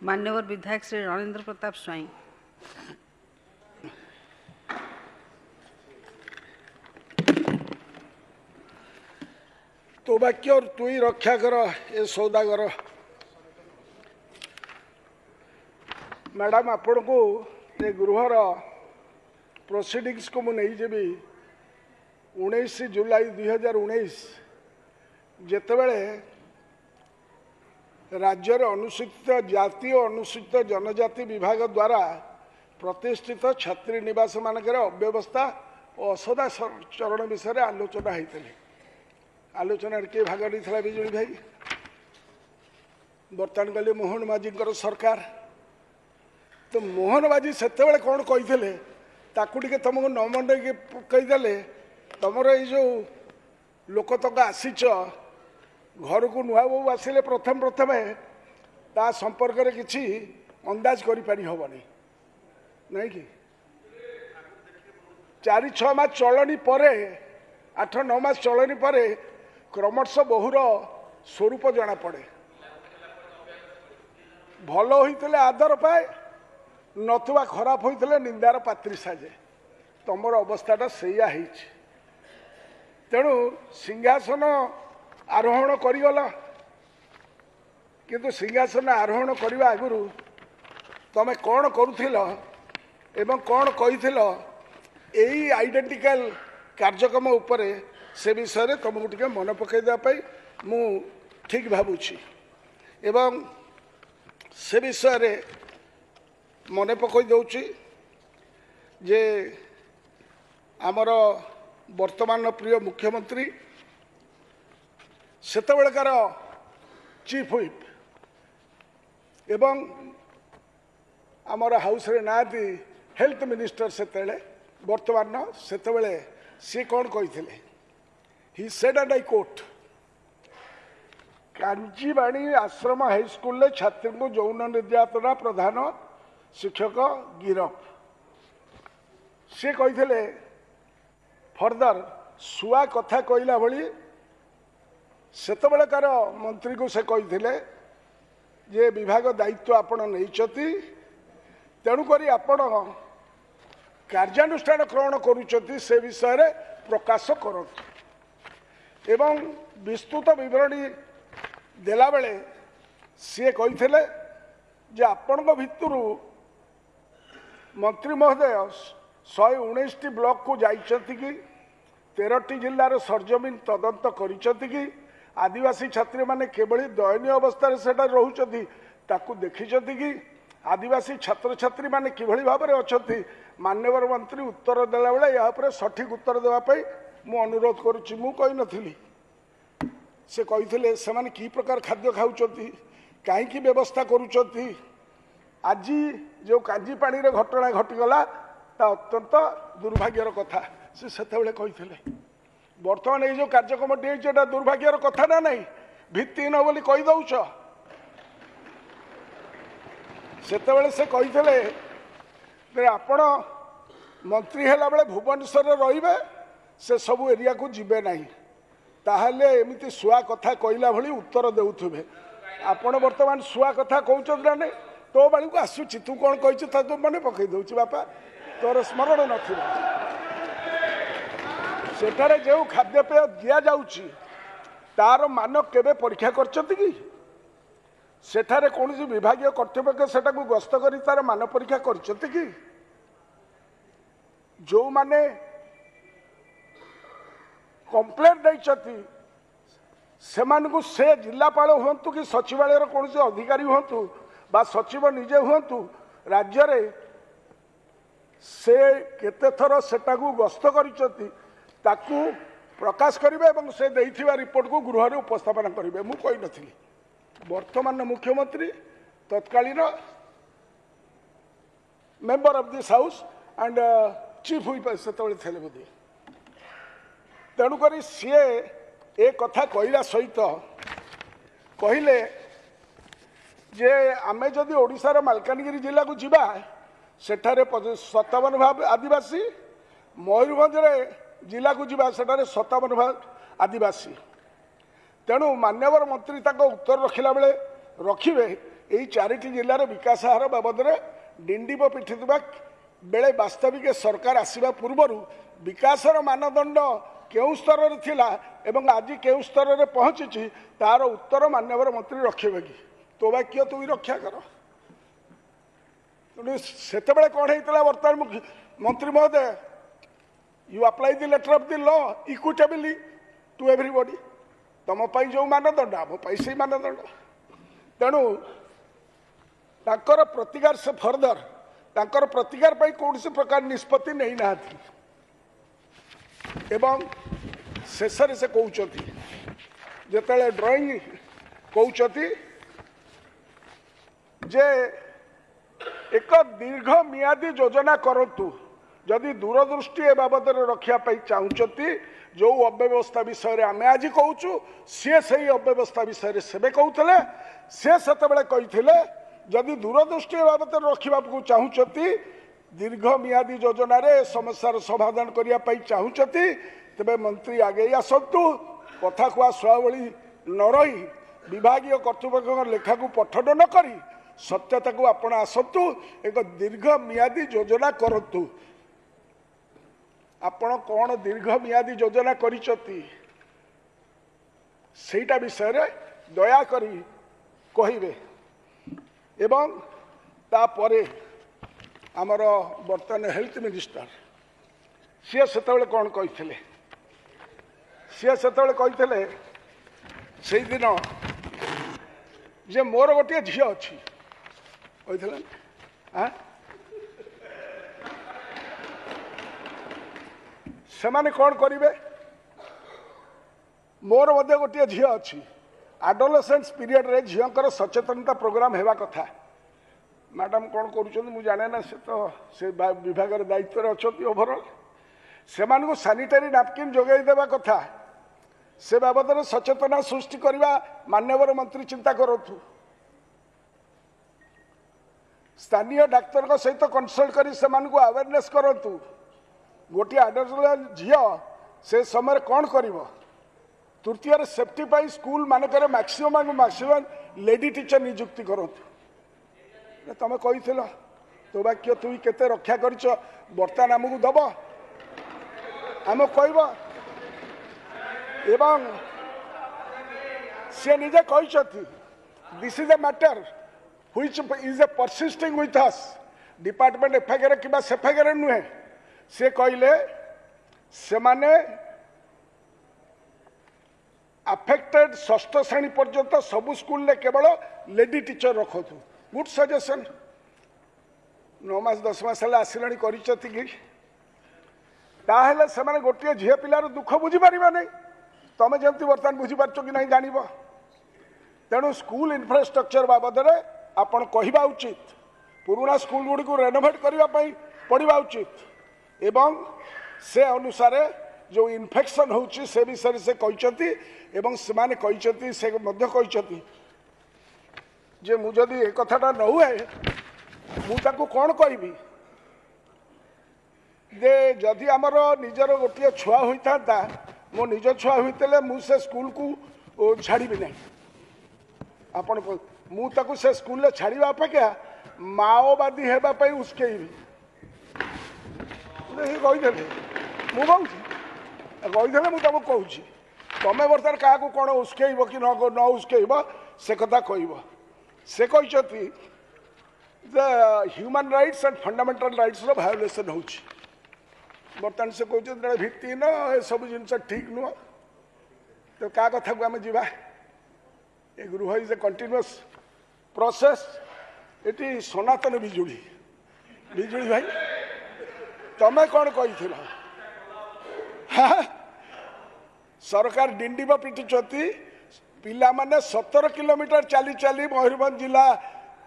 मान्यवर विधायक श्री रणेंद्र प्रताप स्वाई। तो वाक्य और तु ही रक्षा कर ए सौदागर। मैडम आपण को ये गृहर प्रोसीडिंग्स को मुझे जीवी 19 जुलाई 2019 जितेबले राज्यर अनुसूचित जाति और अनुसूचित जनजाति विभाग द्वारा प्रतिष्ठित छात्री निवास मानकर अव्यवस्था और असदाचरण विषय आलोचना होती। आलोचना किए भाग नहीं विजुली भाई बर्तमान गले मोहन माझी सरकार। तो मोहन माझी से कौन कही ताकू तुमको न मंडे कहीदे तुमर यो लोक तक आसीच घर को नुआ बो आसिले प्रथम प्रथम ता संपर्क में किसी अंदाज करनी नहीं कि 4-6 मास चलनी पर 8-9 मास चलनी पर क्रमश बहुर स्वरूप जना पड़े। भल होते आदर पाए नथुवा खराब होते निंदार पात्री साजे। तुमर अवस्थाटा सैया तेणु सिंहासन आरोहण करगला किंतु सिंहासन आरोहण करने आगु तुम कौन करुथिल एवं कौन कहीथिल यही आइडेंटिकल कार्यक्रम उपरे से विषय तुमको टिके मन पकईदेवाई मु ठीक भावुची एवं से विषय मन पकई दौची जे आमर वर्तमान प्रिय मुख्यमंत्री सेतबेलकार चीफ व्हिप एवं आमर हाउस रे नाती हेल्थ मिनिस्टर सेतेले वर्तमान सेतेबेले सी कौन कही ही said and I quote Kanjibani Ashram high school छात्री को यौन निर्यातना प्रधान शिक्षक गिरफ सी कही फर्दर सुआ कथा कहला भली सेतबेलकार मंत्री को से कही जे विभाग दायित्व आपण नहीं तेणुक आपण कार्यानुष्ठान ग्रहण करुँच से विषय रे प्रकाश कर एवं विस्तृत विवरणी देला बेले सी कही जे आपण भितर मंत्री महोदय 119 ब्लॉक को जाइछंती कि 13टी जिल्लार सरजमीन तदंत करिछंती कि आदिवासी छात्री माने केवली दयनीय अवस्था से रोचती ताकू देखिछंती कि आदिवासी छात्र छात्री माने किभली भाव में अच्छी मान्यवर मंत्री उत्तर देला बेले या पर सठिक उत्तर देवाई मु अनुरोध करुच्ची। मु कही नथिली से कही से माने की प्रकार खाद्य खाऊचंती कहीं व्यवस्था करुचंती आज जो कांजी पानी रे घटना घटीगला ता अत्यंत दुर्भाग्यर कथा से सेतेबेले कही बर्तमान ये जो कार्यक्रम टी दुर्भाग्यर कथा ना नहीं भित्तिहीन बोली कही दौच सेतेबेले से कही आपण मंत्री हैला बेले भुवनेश्वर रहिबे से सबू एरिया को जीवे नहीं ताहले एमिति सुआ कथा कहला भली उत्तर देउथुबे आपण वर्तमान सुआ कथा कहउछ ना नहीं तो बाली को आसुची तू कौन कही तू मन पकई दौच बापा तोर स्मरण नथिला सेठारे जो खाद्यपेय दिया जाउची तार मान केबे परीक्षा करछंती कि सेठारे कौन विभागीय कर्तृपक्ष सेटा को गस्त करी तार मान परीक्षा करछंती कि जो माने कंप्लेंट दैछंती सेमानकु से जिलापाल हुंतु कि सचिवालय कौन अधिकारी हुंतु बा सचिव निजे हुंतु राज्य रे से केते थर सेटा को गस्त करिसती ताकू प्रकाश करिवे एवं से देइथिबा रिपोर्ट को गृह रे उपस्थापन करिवे। मु कहि नथिली वर्तमान मुख्यमंत्री तत्कालीन member of this house and chief whip सेतबेले थेले बोधे तेणुक सी ए कथा कहला सहित कहले जे आमे जदि ओडिशार मालकानगिरी जिला को जीवा सेठारे 57 भाग आदिवासी मयूरभंज जिला को जीवा सेठारे 57 भाग आदिवासी तेणु मान्यवर मंत्री उत्तर रखिला बेले रखिबे यही 4टी जिलार विकास हार बाबद डिंडिब पिटिथिबा बेले वास्तविक सरकार आसवा पूर्वर विकासर मानदंड केउ स्तर रे थिला एवं आज केउ स्तर रे पहुंची तार उत्तर माननीय मंत्री रखेबे कि तो वाक्य तू रक्षा कर से कौन होता बर्तमान मंत्री महोदय you apply the letter of the law equitably to everybody तुम जो मानदंड आम से मानदंड तेणु ताकर प्रतिकार से फर्दर ताकर प्रतिकार पाई कौन से प्रकार निष्पत्ति नहीं ना एवं शेष से कहते जिते ड्रॉइंग कहते जे एक दीर्घ मियादी योजना करतु जदि दूरदृष्टि ए बाबद रखापी चाहते जो अव्यवस्था विषय आम आज कहूँ सी से अव्यवस्था विषय से कहते सी से कहते जदि दूरदृष्टि बाबद रखा चाहते दीर्घ मियादी योजना रे समस्यार समाधान करने चाहते तेरे मंत्री आगे आसतु कथा कुआ सुआवली न रही विभागीय कर्तृपक्ष लेखा को पठन न करी सत्यता को आपण आसतु एक दीर्घ मियादी योजना करतु आपण कौन दीर्घ मियादी योजना करिसती सेटा विषय रे दया करी कहिबे एवं तापरे आमर वर्तमान हेल्थ मिनिस्टर सी से कौन कही सी से कही से दिन जे मोर गोटे झी अच्छी कही से माने कौन करेंगे मोर मध्य गोटे झी अच्छी आडोलेसेंस पीरियड रे झीकर सचेतनता प्रोग्राम हेबा कथा मैडम कौन कर जाने ना से तो से विभाग दायित्व अच्छा ओभरऑल से सानिटारी नैपकिन जोगाई देवा कथा से बाबद सचेतना सृष्टि करने मान्यवर मंत्री चिंता करूँ स्थानीय डाक्तर सहित कनसल्ट कर अवेयरनेस करूँ गोटे आडोलेसेंट झील से समय कौन कर तृतीय सेफ्टी पाई स्कूल मानक मैक्सिमम लेडी टीचर नियुक्ति करूँ तुम कही तो वाक्य तु केते रक्षा कर बर्तमान आमको दब आम कह एवं सी निजे कहते this is a matter which is a persisting with us department FIR कि सेफआईआर नुहे से कहले से माने अफेक्टेड षष्ठ श्रेणी पर्यंत सबु स्कूल केवल लेडी टीचर रखतु गुड सजेशन 9 मास 10 मास आसिलाणी कि से गोटे झील पिलार दुख बुझीपर नहीं तुम जमी बर्तमान बुझीपार कि नहीं जान तेणु स्कूल इन्फ्रास्ट्रक्चर बाबद आपड़ कहवा उचित पुराना स्कूल गुड़ी को रेनोवेट करने पड़ा उचित एवं से अनुसार जो इन्फेक्शन होची से विषय से कहते एवं से माने कहते से कहते जे मु जदि ए कथाटा न हुए मुझे कौन कहबी जे जदि आमर निजर गोटे छुआ होता मो निज छुआ होते मुझे स्कूल को छाड़ी ना आपण मुझे से स्कूल छाड़ा अपेक्षा माओवादी होगापी उस्केबी कहीदे मुझे मुझे तुमको कहूँ तुम्हें बर्तमान क्या कौन उस्केब कि न उस्केब से कथा कह से कहते human rights and fundamental rights violation हो बर्तमान से कहते भित्तिहीन ए सब जिन ठीक नुह तो क्या कथा को आम जा गृह इज ए कंटिन्यूअस प्रोसेस ये सनातन बिजुड़ी बिजुड़ी भाई तमें कौन कही सरकार डिंडिब पिटिचती पिला माने 17 किलोमीटर चली चली मयूरभंज जिला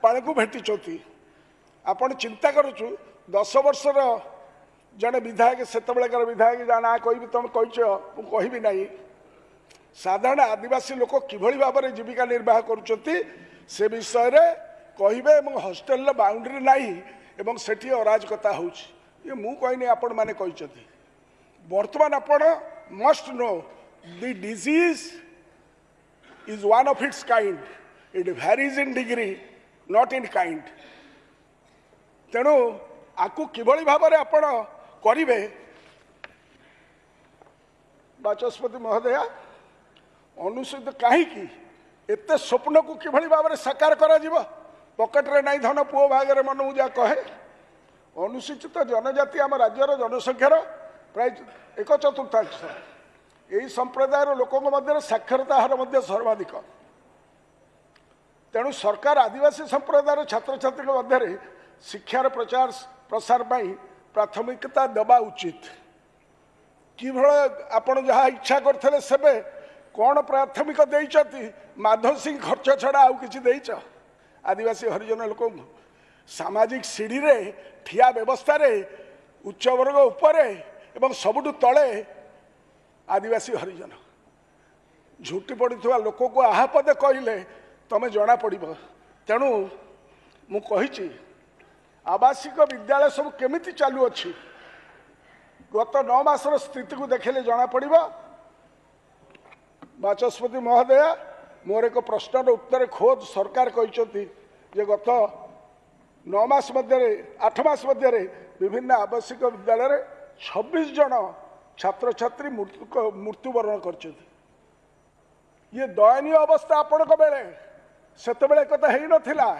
पाण को भेटी आपण चिंता करूँ 10 वर्षर जड़े विधायक से विधायक जाना कह तुम कही ना साधारण आदिवासी लोक किभली भाव में जीविका निर्वाह करुँच से विषय कहे हॉस्टेल बाउंड्री नहीं सेठी अराजकता हो मु कहनी आपण मैंने कहते बर्तमान आपण must know the disease is one of its kind. It varies in degree not in kind तेणु आकु किभଳି भाବରେ आपण करिवे बाचस्पति महोदय अनुसूचित कहीं एत स्वप्न को किभଳି भाବରେ साकार करा जिवो पकेट रे नहीं धन पुओ भागरे मन मुजा कहे अनुसूचित जनजाति आम राज्यर जनसंख्यार प्राय 1/4 यही संप्रदायर लोकों मध्य साक्षरता हार मध्य सर्वाधिक तेणु सरकार आदिवासी संप्रदायर छात्र छात्री मध्य शिक्षार प्रचार प्रसार प्राथमिकता देवा उचित कि आपण जहाँ इच्छा करते सेबे कौन प्राथमिक देइछती माधव सिंह खर्च छड़ा आउ किछि देइछ आदिवासी हरिजन लोक सामाजिक सीढ़ी रे ठिया व्यवस्था रे उच्च वर्ग उपरे एवं सबुठु तले आदिवासी हरिजन झुटी पड़ुवा लोक को आहा पदे कहले तमें जना पड़ तेणु मु कहिछि आवासिक विद्यालय सब केमिति चालू अछि गत 9 मासर स्थिति को देखले जना पड़िबो बाचस्पति महोदय मोर एक प्रश्नर उत्तर खोद सरकार कहते जे गत 9 मास मध्य 8 मास मध्य विभिन्न आवासिक विद्यालय 26 जन छात्र छात्री मृत्युवरण कर ये दयनीय अवस्था आपण बेले सेते बेले कथा हेई नथिला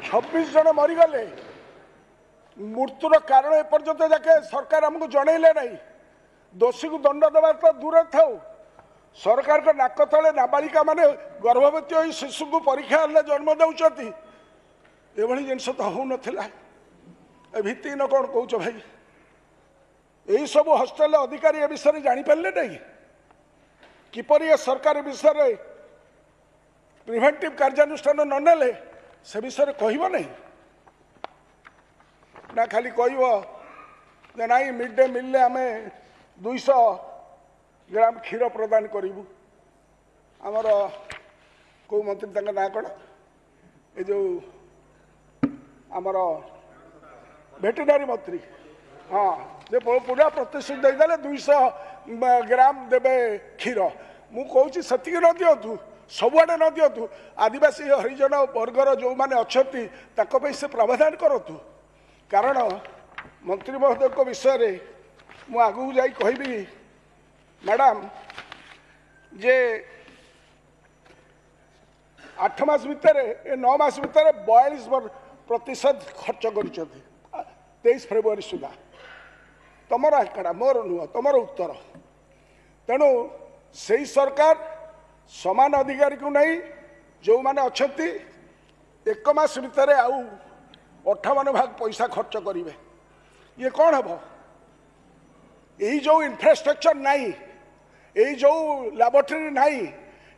26 जन मरीगले मृत्युर कारण एपर्यंत जाके सरकार हमको जनइले नहीं दोषी को दंड देवा तो दूर था सरकार का नाक तले नाबालिका माने गर्भवती हो शिशु को परीक्षा जन्म दौरान एभली जिनस तो हो नाला भित्ति न कौन कौच भाई यही सब हस्टेल अधिकारी ए विषय जापारे नहीं किपर ये सरकार विषय प्रिभेंटिव कार्यानुष्ठान न नेले से विषय कह नहीं ना खाली कह ना मिड डे मिल आम 200 ग्राम क्षीर प्रदान करूँ आमर कौ मंत्री तक ना कौन ये जो आमर भेटेनारी मंत्री हाँ जे पूरा प्रतिश्रुति देदेले 200 ग्राम देवे क्षीर मु कहूँ से न दिंतु सबुआडे न दिंतु आदिवासी हरिजन वर्गर जो मैंने अच्छा से प्रावधान करूँ कारण मंत्री महोदय विषय मु आगू जाई कहबी मैडम जे 8 मास भितर 9 मास भितर 42% खर्च कर 23 फेब्रुआरी सुधा तुम आंकड़ा मोर नुह तुम उत्तर तेणु से सरकार समान अधिकारी को नहीं जो मैंने अच्छा 1 मास भितर आउ 58 भाग पैसा खर्च करेंगे ये कौन हम यही जो इंफ्रास्ट्रक्चर नहीं यही जो लैबोरेटरी नहीं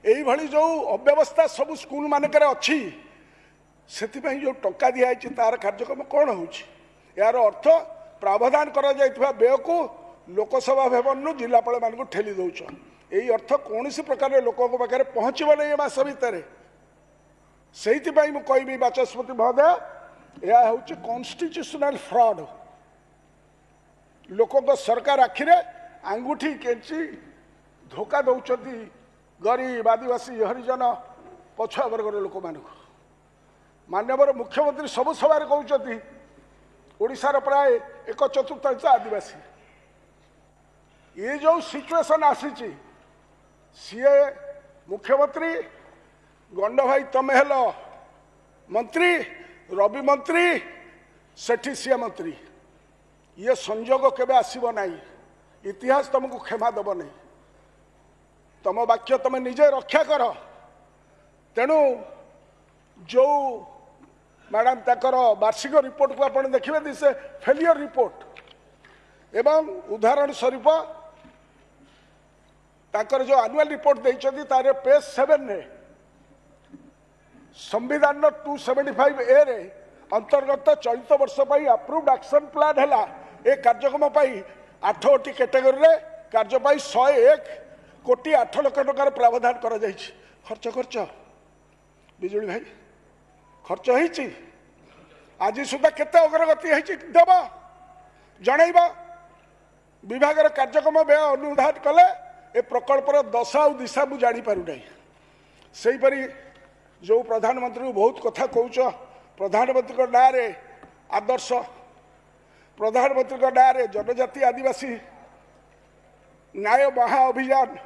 यही भली जो अव्यवस्था सब स्कूल मानकर अच्छी से जो टंका दिखाई तार कार्यक्रम कौन हो यार अर्थ प्रावधान करा जाइथिबा व्यय को लोकसभा भवन नु जिलापाल मान को ठेली दौच यही अर्थ कौन प्रकार लोकों पाखे पहुँचब नहीं मास भितर से कहबी बाचस्पति महोदय यह हूँ कॉन्स्टिट्यूशनल फ्रॉड लोकों सरकार आखिरे आंगुठी केंची धोखा दौरान गरीब आदिवासी हरिजन पछुआ वर्गर लोक मान मानवर मुख्यमंत्री सब सभा कहते ओडिशार प्राय 1/4 आदिवासी ये जो सिचुएशन आसी सीए मुख्यमंत्री गंड भाई तमें हेल मंत्री रवि मंत्री सेठी सीए मंत्री ये संजोग केबे आसीबो नहीं इतिहास तुमको क्षमा दब नहीं तुम वाक्य तुम निजे रक्षा कर तेणु जो मैडम तकर वार्षिक रिपोर्ट को आप देखिए दिस फेलियर रिपोर्ट एवं उदाहरण स्वरूप ताकर जो एनुअल रिपोर्ट देइछथि तारे पेज 7 रे संविधान 275 ए रे अंतर्गत चलित वर्ष पाई अप्रूव्ड एक्शन प्लान हैला ए कार्यक्रम पाई 8टी कैटेगरी रे कार्य पाई 101 कोटी 8 लाख टकार प्रावधान करा जाइछि खर्च बिजुली भाई खर्च होइछि आज सुधा केते अग्रगति होइछि देब जनइबा विभाग कार्यक्रम व्यय अनुधान कले ए प्रकल्पर दशा और दिशा मु जानी पारु नहीं सेहीपरि जो प्रधानमंत्री बहुत कथा कौच प्रधानमंत्री ना रे आदर्श प्रधानमंत्री ना रे जनजाति आदिवासी न्याय महा अभियान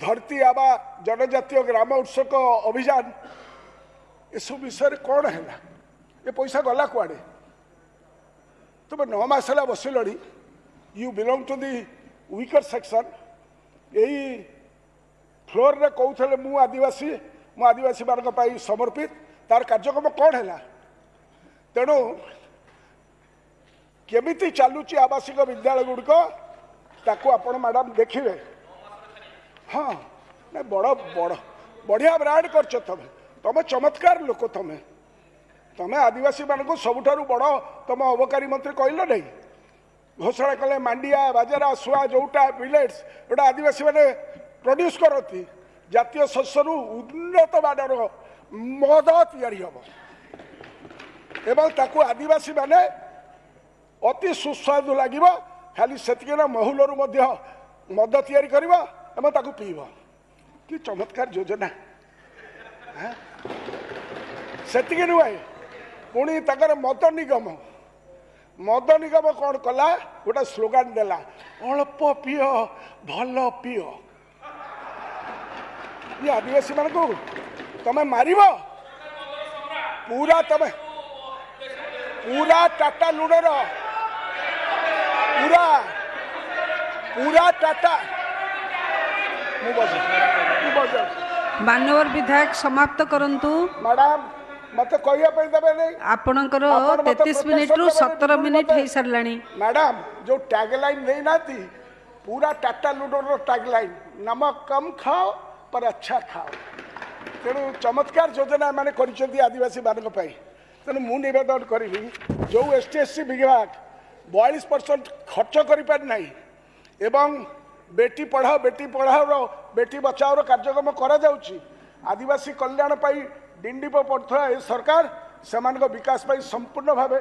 धरती आबा जनजातीय ग्राम उत्सक अभियान एसब विषय कौन है ये पैसा गला कुआड़े तुम 9 मास है बसिल you belong to the weaker section यही फ्लोर रे कहते मु आदिवासी मान समर्पित तार कार्यक्रम कौन है तेणु केमिति चलुची आवासिक विद्यालय गुड़िक ताकू आपण मैडम देखिए हाँ ना बड़ बड़ बढ़िया ब्रांड कर तुम चमत्कार लोक तुम तुम आदिवासी मानक सबुठारु बड़ तुम अबकारी मंत्री कहल नहीं घोषणा कले मांडिया बाजरा सुआ जोटा मिलेट्स गोटा आदिवासी मैंने प्रोड्यूस करती जातीय शस्यरु उन्नत मानर मद तैयारी हम एवं ताकू आदिवासी माने अति सुस्वादु लगे खाली से महुलू मद तैयारी करवा एवं ताकू पीब कि चमत्कार योजना से नुहे पुणी तकर मद निगम कौन कला गोटे स्लोगान देला अल्प पीय भल पीय ये आदिवासी मान को तमें मार पूरा तमें पूरा टाटा लुणर पूरा पूरा टाटा मान्यवर विधायक समाप्त करंतु मैडम मत कहया देवे नहीं आपणकर 33 मिनिट रु 17 मिनिट हो साराणी मैडम जो टैगलाइन नहीं ना थी पूरा टाटा लुडोर टैगलाइन नमक कम खाओ पर अच्छा खाओ तेणु चमत्कार योजना मैंने कर आदिवासी मान तेणु मु नवेदन करी जो ST/SC विभाग 42% खर्च करना एवं बेटी पढ़ाओ बेटी बचाओ कार्यक्रम करा जाउची आदिवासी कल्याण पाई डिंडीप पड़ता ए सरकार से विकास पाई संपूर्ण भाव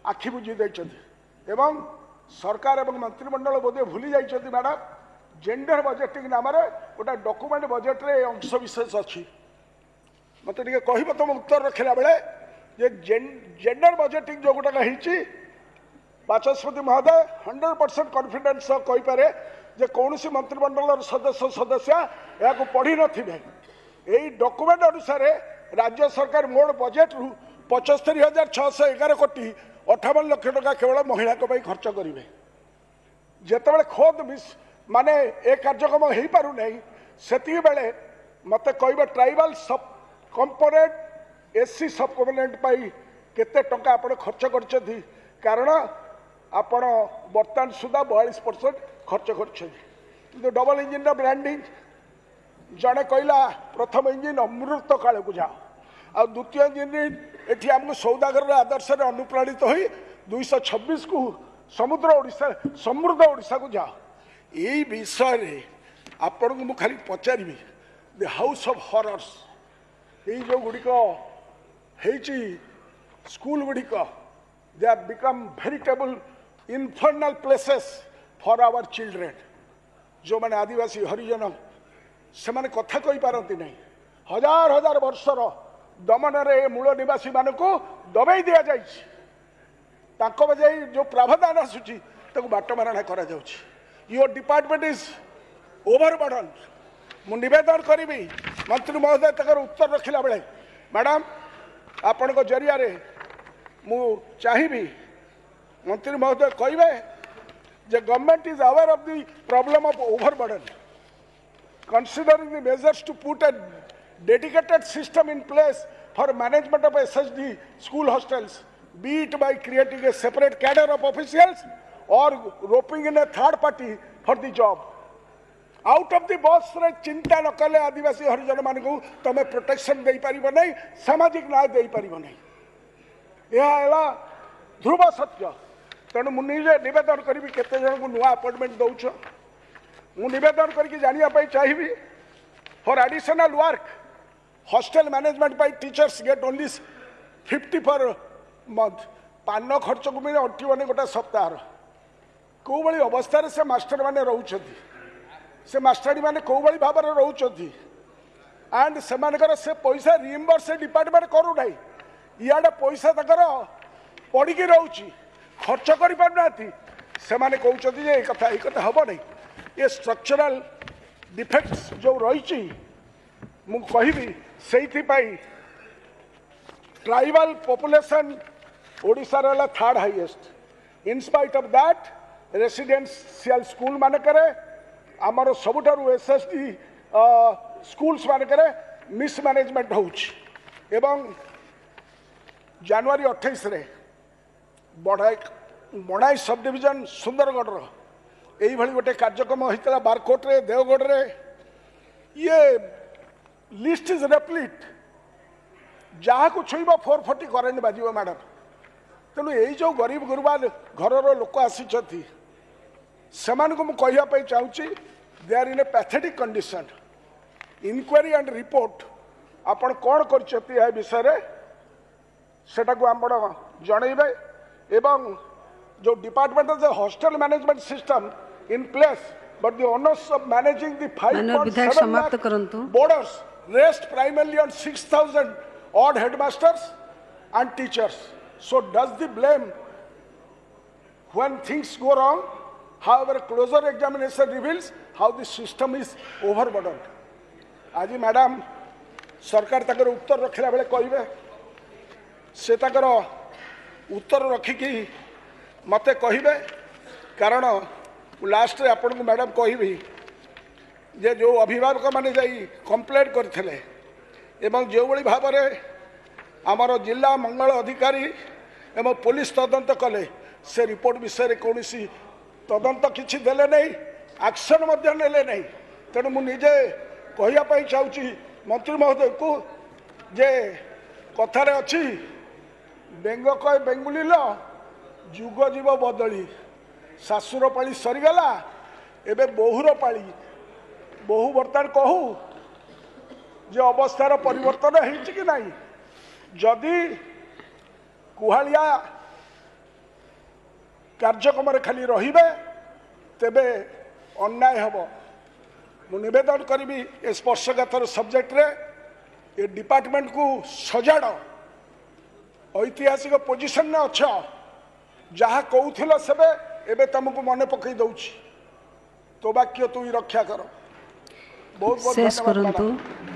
आखि बुझी एवं सरकार एवं मंत्रिमंडल बोधे भूली जाइए मैडम जेंडर बजेटिंग नाम गोटे डॉक्यूमेंट बजेट रे अंश विशेष अच्छी मत कह तुम उत्तर रखला बेले जे जेंडर बजेटिंग जो गोटा होती बाचस्पति महोदय 100% कॉन्फिडेंस कहीपे जे कौन सी मंत्रिमंडल सदस्य या पढ़ी थे यही डॉक्यूमेंट अनुसार राज्य सरकार मोड़ बजेट रु 75,611 कोटी 58 लाख टका केवल महिला खर्च करेंगे जिते खोद माने ए कार्यक्रम हो पार नहीं से बेले मत कह ट्राइबल सब कंपोनेंट SC सब कंपोनेंट पाई केते टंका आपण खर्च कर कारण आपण बर्तमान सुधा 42% खर्च कर डबल इंजिन ब्रांडिंग जड़े कहला प्रथम इंजिन अमृत काल को जाओ आ द्वितीय इंजिन एटी आमको सौदागर आदर्श अनुप्राणित हो 226 को समृद्ध ओडिशा को जाओ यही विषय आपण को मुझे खाली पचारि द हाउस ऑफ हॉरर्स ये जो गुड़िक स्कूल गुड़िक they are become veritable infernal places for our children जो मैंने आदिवासी हरिजन से माने कथा कही पारती नहीं हजार हजार वर्षर दमन रे मूल निवासी मान को दबाई दि जाए जो प्रावधान आसूची बाटमारणा करा योर डिपार्टमेंट इज ओवरबर्डन मु निवेदन करी मंत्री महोदय तक उत्तर रखला बेले मैडम आपण को जरिया रे मु चाहिए मंत्री महोदय कहे जे government is aware of the problem of overburden considering the measures to put a dedicated system in place for management of SSD school hostels, be it by creating a separate cadre of officials or roping in a third party for the job. Out of the box रे चिंता न कले आदिवासी हरिजन मान को तमे protection दे पारिबो नहीं सामाजिक न्याय दे पारिबो नहीं यह ध्रुव सत्य तेणु मुझे निवेदन करी केते जन को नुआ अपॉइंटमेंट दौछ मु निवेदन करके जानिया चाहिए for additional work hostel management by teachers get only 50 per month पान खर्च को मिले 81 गोटे सप्ताह कौ भाई अवस्था से मास्टर मैंने रोचे से मास्टरी मैंने कौ भाई भाव रोचे एंड से पैसा रिइंबर्स डिपार्टमेंट करू ना इे पैसा तक पड़ी रोचे खर्च कर कहते हम नहीं ये स्ट्रक्चरल डिफेक्ट्स जो रही मुझी से ट्राइबल पॉपुलेशन ओडिशा रा third highest in spite of that residential school मानकर आमर सबुठारु एसएसडी स्कूल्स मानकर मिसमैनेजमेंट होउछि एवं जनवरी 28 रे बड़ाई सब डिविजन सुंदरगढ़ यही गोटे कार्यक्रम होता बारकोट रे देवगढ़ रे ये लिस्ट इज रेप्लीट जहाँ को छुईब 440 करेन्ट बाजिब मैडम तेणु यही जो गरीब गुरुबा घर लोक आसी से मुझे चाहूँगी they are in a pathetic condition inquiry and report आपण कौन कर विषय सेटा को आप जनइबे एवं जो department of the hostel management system in place but the owners of managing the 5.7 lakh boarders rest primarily on 6,000 odd headmasters and teachers. So does the blame when things go wrong? However, closer examination reveals how the system is overburdened. आज madam सरकार तकर उत्तर रखला बेले कहिबे से तकर उत्तर रखिकी मते कहिबे कारण लास्ट रे आपन को मैडम कहिबी जे जो अभिभावक माने जाई कंप्लेंट करथिले एवं जो भाई भाव में आमर जिला मंगल अधिकारी एवं पुलिस तदंत कले से रिपोर्ट विषय कौन तदंत किसी देले नहीं एक्शन नेले नहीं तेणु मुझे कहवाई चाहूँगी मंत्री महोदय को जे कथार अच्छी बेंग कह बेंगुली जुग जीव बदली शाशुर पाली सरीगला एवं बोहूर पाली बोहू बर्तमान कहू जे अवस्थार परिवर्तन है कि नहीं जदि कुहालिया कार्यक्रम खाली रहिबे तेबे अन्याय हम मु निवेदन करी ए स्पर्शकातर सब्जेक्ट रे ए डिपार्टमेंट को सजाड़ ऐतिहासिक पोजिशन में अच्छ जहाँ कहूल सेबे एबे तुमको मन पकई दउछि तो वाक्य तू रक्षा कर बहुत बहुत शेष धन्यवाद करंतु। मैडम।